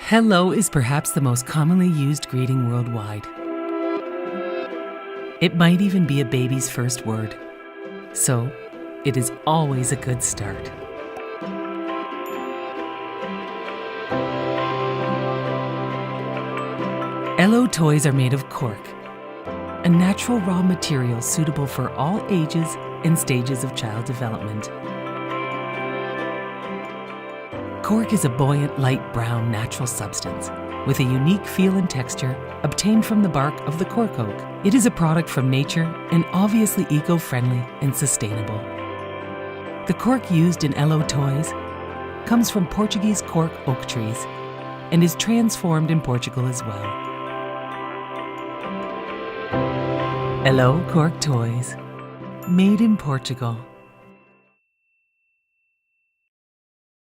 Hello is perhaps the most commonly used greeting worldwide. It might even be a baby's first word, so it is always a good start. Elou toys are made of cork, a natural raw material suitable for all ages and stages of child development. Cork is a buoyant, light brown natural substance with a unique feel and texture obtained from the bark of the cork oak. It is a product from nature and obviously eco-friendly and sustainable. The cork used in Elou toys comes from Portuguese cork oak trees and is transformed in Portugal as well. Elou cork toys, made in Portugal.